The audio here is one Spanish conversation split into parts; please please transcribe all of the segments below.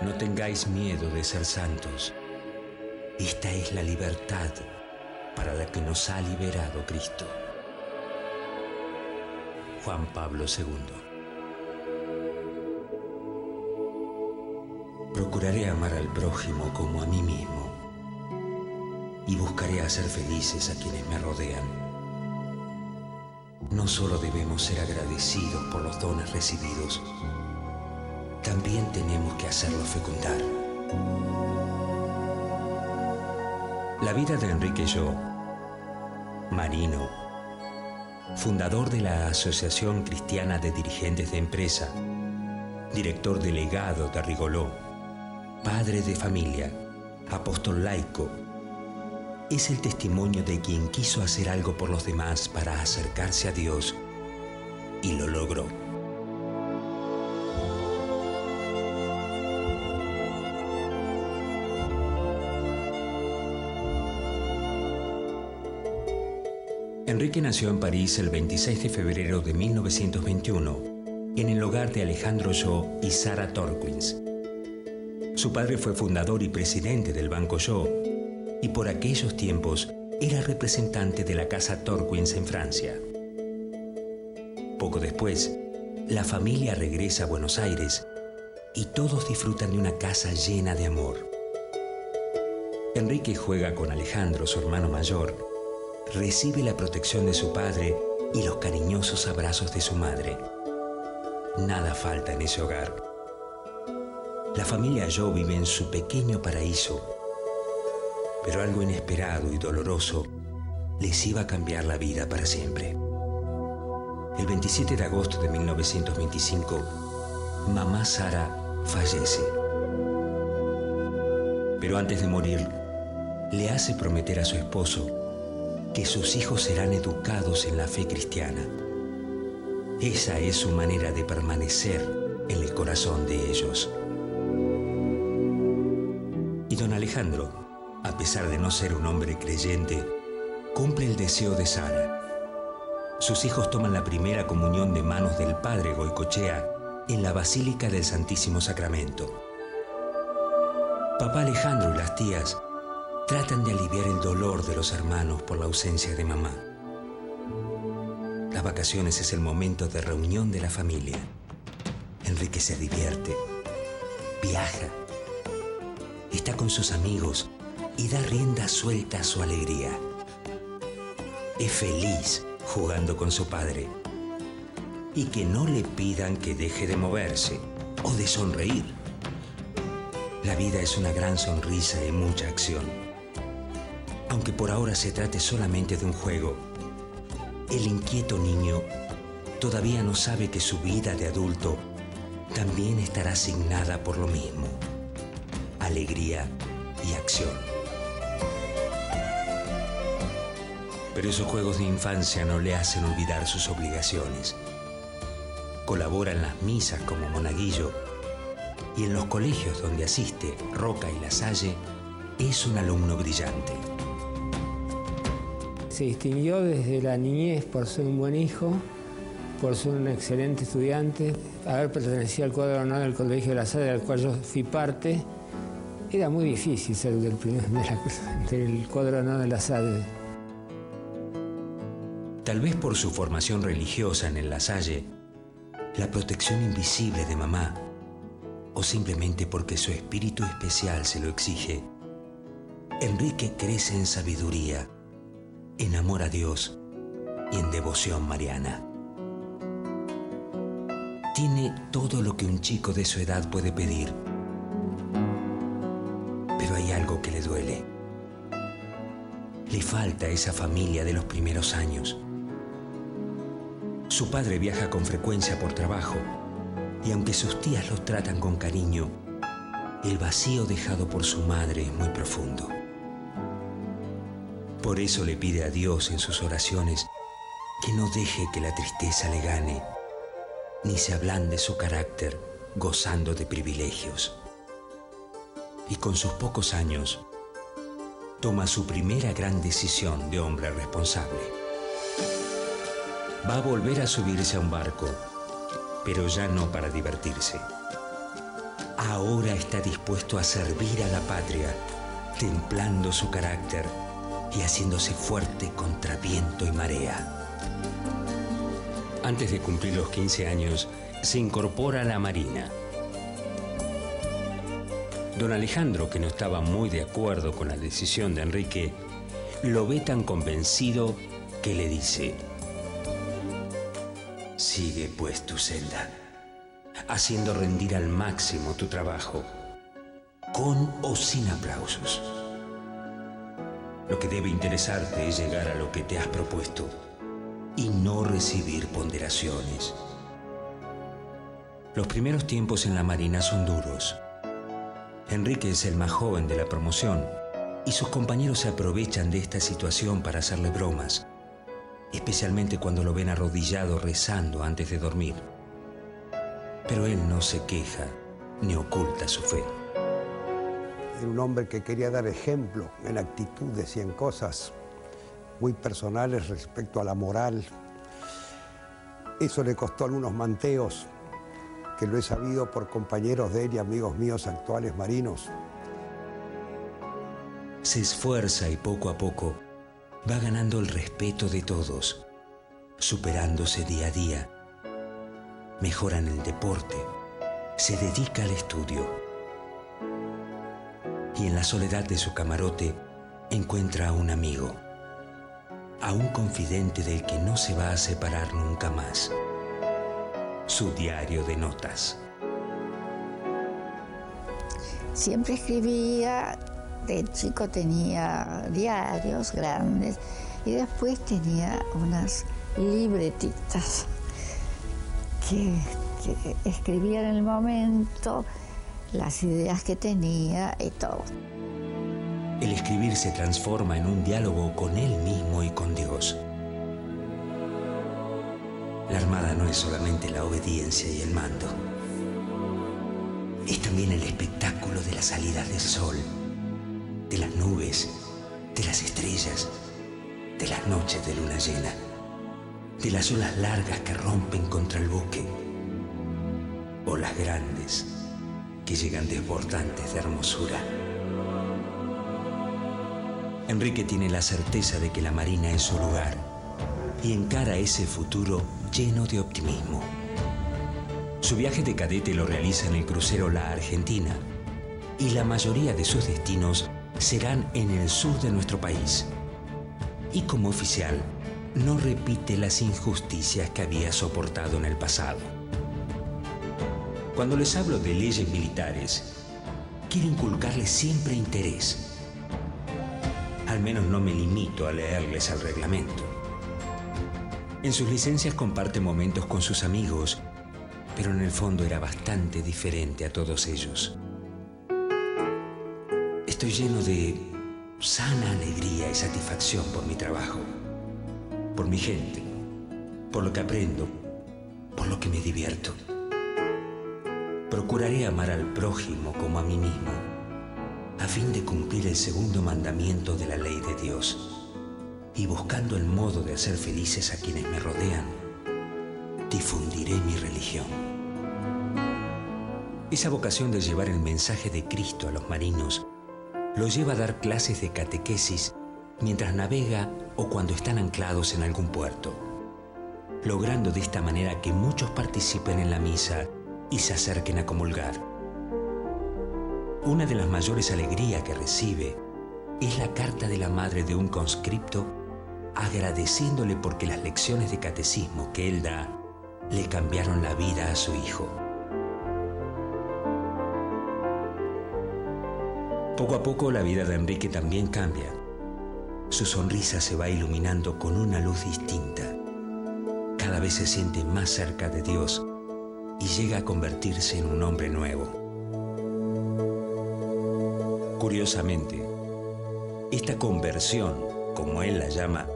No tengáis miedo de ser santos. Esta es la libertad para la que nos ha liberado Cristo. Juan Pablo II. Procuraré amar al prójimo como a mí mismo y buscaré hacer felices a quienes me rodean. No solo debemos ser agradecidos por los dones recibidos, también tenemos que hacerlos fecundar. La vida de Enrique Jo, marino, fundador de la Asociación Cristiana de Dirigentes de Empresa, director delegado de Rigoló, padre de familia, apóstol laico, es el testimonio de quien quiso hacer algo por los demás para acercarse a Dios y lo logró. Enrique nació en París el 26 de febrero de 1921, en el hogar de Alejandro Jo y Sara Torkins. Su padre fue fundador y presidente del Banco Jo, y por aquellos tiempos era representante de la Casa Torkins en Francia. Poco después, la familia regresa a Buenos Aires y todos disfrutan de una casa llena de amor. Enrique juega con Alejandro, su hermano mayor, recibe la protección de su padre y los cariñosos abrazos de su madre. Nada falta en ese hogar. La familia Jo vive en su pequeño paraíso, pero algo inesperado y doloroso les iba a cambiar la vida para siempre. El 27 de agosto de 1925, mamá Sara fallece. Pero antes de morir, le hace prometer a su esposo que sus hijos serán educados en la fe cristiana. Esa es su manera de permanecer en el corazón de ellos. Y don Alejandro, a pesar de no ser un hombre creyente, cumple el deseo de Sara. Sus hijos toman la primera comunión de manos del padre Goicoechea en la Basílica del Santísimo Sacramento. Papá Alejandro y las tías tratan de aliviar el dolor de los hermanos por la ausencia de mamá. Las vacaciones es el momento de reunión de la familia. Enrique se divierte, viaja, está con sus amigos y da rienda suelta a su alegría. Es feliz jugando con su padre y que no le pidan que deje de moverse o de sonreír. La vida es una gran sonrisa y mucha acción. Aunque por ahora se trate solamente de un juego, el inquieto niño todavía no sabe que su vida de adulto también estará asignada por lo mismo: alegría y acción. Pero esos juegos de infancia no le hacen olvidar sus obligaciones. Colabora en las misas como monaguillo y en los colegios donde asiste, Roca y La Salle, es un alumno brillante. Se distinguió desde la niñez por ser un buen hijo, por ser un excelente estudiante, haber pertenecido al cuadro de honor del Colegio de La Salle, del cual yo fui parte. Era muy difícil ser del cuadro de honor de La Salle. Tal vez por su formación religiosa en el La Salle, la protección invisible de mamá, o simplemente porque su espíritu especial se lo exige, Enrique crece en sabiduría, en amor a Dios y en devoción mariana. Tiene todo lo que un chico de su edad puede pedir, pero hay algo que le duele. Le falta esa familia de los primeros años. Su padre viaja con frecuencia por trabajo y aunque sus tías lo tratan con cariño, el vacío dejado por su madre es muy profundo. Por eso le pide a Dios en sus oraciones que no deje que la tristeza le gane, ni se ablande su carácter gozando de privilegios. Y con sus pocos años, toma su primera gran decisión de hombre responsable. Va a volver a subirse a un barco, pero ya no para divertirse. ahora está dispuesto a servir a la patria, templando su carácter y haciéndose fuerte contra viento y marea. Antes de cumplir los 15 años, se incorpora a la Marina. Don Alejandro, que no estaba muy de acuerdo con la decisión de Enrique, lo ve tan convencido que le dice: sigue pues tu celda, haciendo rendir al máximo tu trabajo, con o sin aplausos. Lo que debe interesarte es llegar a lo que te has propuesto y no recibir ponderaciones. Los primeros tiempos en la Marina son duros. Enrique es el más joven de la promoción y sus compañeros se aprovechan de esta situación para hacerle bromas, especialmente cuando lo ven arrodillado rezando antes de dormir. Pero él no se queja ni oculta su fe. Era un hombre que quería dar ejemplo en actitudes y en cosas muy personales respecto a la moral. Eso le costó algunos manteos, que lo he sabido por compañeros de él y amigos míos actuales marinos. Se esfuerza y poco a poco va ganando el respeto de todos, superándose día a día. Mejora en el deporte, se dedica al estudio. Y en la soledad de su camarote encuentra a un amigo, a un confidente del que no se va a separar nunca más. Su diario de notas. Siempre escribía, de chico tenía diarios grandes y después tenía unas libretitas que escribía en el momento las ideas que tenía y todo. El escribir se transforma en un diálogo con él mismo y con Dios. La Armada no es solamente la obediencia y el mando. Es también el espectáculo de las salidas del sol, de las nubes, de las estrellas, de las noches de luna llena, de las olas largas que rompen contra el buque, olas grandes que llegan desbordantes de hermosura. Enrique tiene la certeza de que la Marina es su lugar y encara ese futuro lleno de optimismo. Su viaje de cadete lo realiza en el crucero La Argentina y la mayoría de sus destinos serán en el sur de nuestro país. Y como oficial, no repite las injusticias que había soportado en el pasado. Cuando les hablo de leyes militares, quiero inculcarles siempre interés. Al menos no me limito a leerles el reglamento. En sus licencias comparte momentos con sus amigos, pero en el fondo era bastante diferente a todos ellos. Estoy lleno de sana alegría y satisfacción por mi trabajo, por mi gente, por lo que aprendo, por lo que me divierto. Procuraré amar al prójimo como a mí mismo, a fin de cumplir el segundo mandamiento de la ley de Dios, y buscando el modo de hacer felices a quienes me rodean, difundiré mi religión. Esa vocación de llevar el mensaje de Cristo a los marinos lo lleva a dar clases de catequesis mientras navega o cuando están anclados en algún puerto, logrando de esta manera que muchos participen en la misa y se acerquen a comulgar. Una de las mayores alegrías que recibe es la carta de la madre de un conscripto agradeciéndole porque las lecciones de catecismo que él da le cambiaron la vida a su hijo. Poco a poco la vida de Enrique también cambia. Su sonrisa se va iluminando con una luz distinta. Cada vez se siente más cerca de Dios y llega a convertirse en un hombre nuevo. Curiosamente, esta conversión, como él la llama,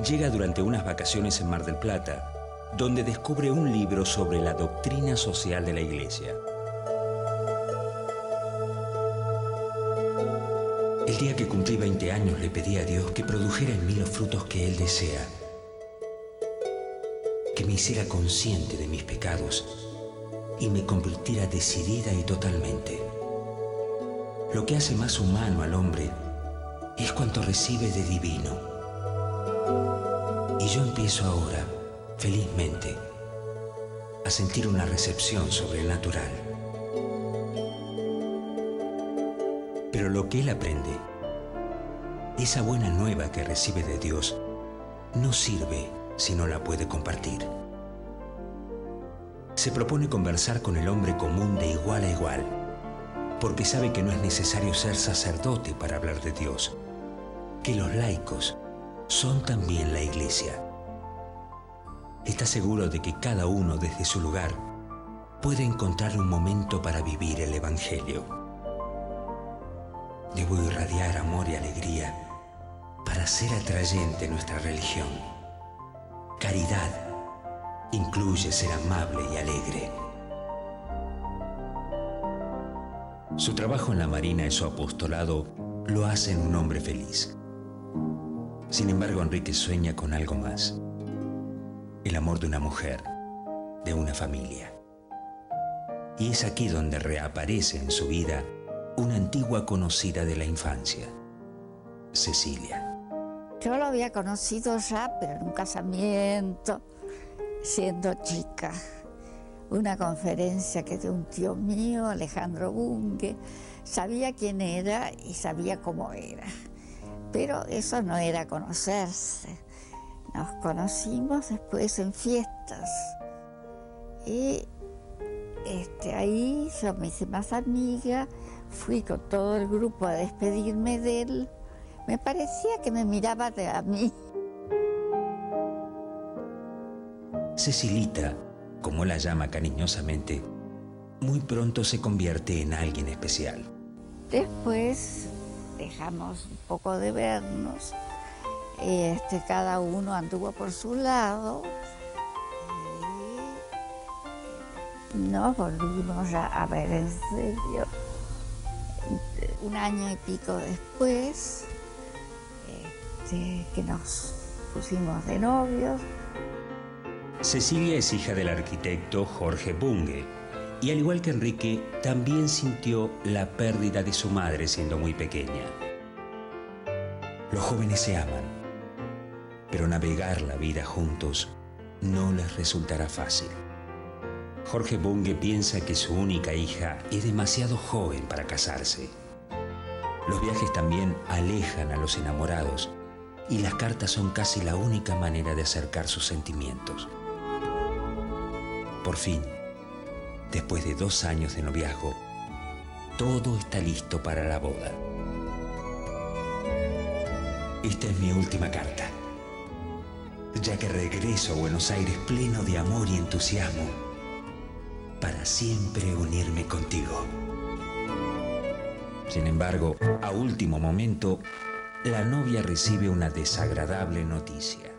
llega durante unas vacaciones en Mar del Plata, donde descubre un libro sobre la doctrina social de la Iglesia. El día que cumplí 20 años le pedí a Dios que produjera en mí los frutos que Él desea, que me hiciera consciente de mis pecados y me convirtiera decidida y totalmente. Lo que hace más humano al hombre es cuanto recibe de divino. Y yo empiezo ahora, felizmente, a sentir una recepción sobrenatural. Pero lo que él aprende, esa buena nueva que recibe de Dios, no sirve si no la puede compartir. Se propone conversar con el hombre común de igual a igual, porque sabe que no es necesario ser sacerdote para hablar de Dios, que los laicos son también la Iglesia. Está seguro de que cada uno desde su lugar puede encontrar un momento para vivir el Evangelio. Debo irradiar amor y alegría para hacer atrayente nuestra religión. Caridad incluye ser amable y alegre. Su trabajo en la Marina y su apostolado lo hacen un hombre feliz. Sin embargo, Enrique sueña con algo más: el amor de una mujer, de una familia. Y es aquí donde reaparece en su vida una antigua conocida de la infancia, Cecilia. Yo lo había conocido ya, pero en un casamiento, siendo chica. Una conferencia que de un tío mío, Alejandro Bunge. Sabía quién era y sabía cómo era. Pero eso no era conocerse. Nos conocimos después en fiestas. Y ahí yo me hice más amiga, fui con todo el grupo a despedirme de él. Me parecía que me miraba a mí. Cecilita, como la llama cariñosamente, muy pronto se convierte en alguien especial. Después dejamos un poco de vernos. Cada uno anduvo por su lado. Y nos volvimos a ver en serio. Un año y pico después, que nos pusimos de novios. Cecilia es hija del arquitecto Jorge Bunge y, al igual que Enrique, también sintió la pérdida de su madre siendo muy pequeña. Los jóvenes se aman, pero navegar la vida juntos no les resultará fácil. Jorge Bunge piensa que su única hija es demasiado joven para casarse. Los viajes también alejan a los enamorados y las cartas son casi la única manera de acercar sus sentimientos. Por fin, después de 2 años de noviazgo, todo está listo para la boda. Esta es mi última carta, ya que regreso a Buenos Aires pleno de amor y entusiasmo para siempre unirme contigo. Sin embargo, a último momento, la novia recibe una desagradable noticia.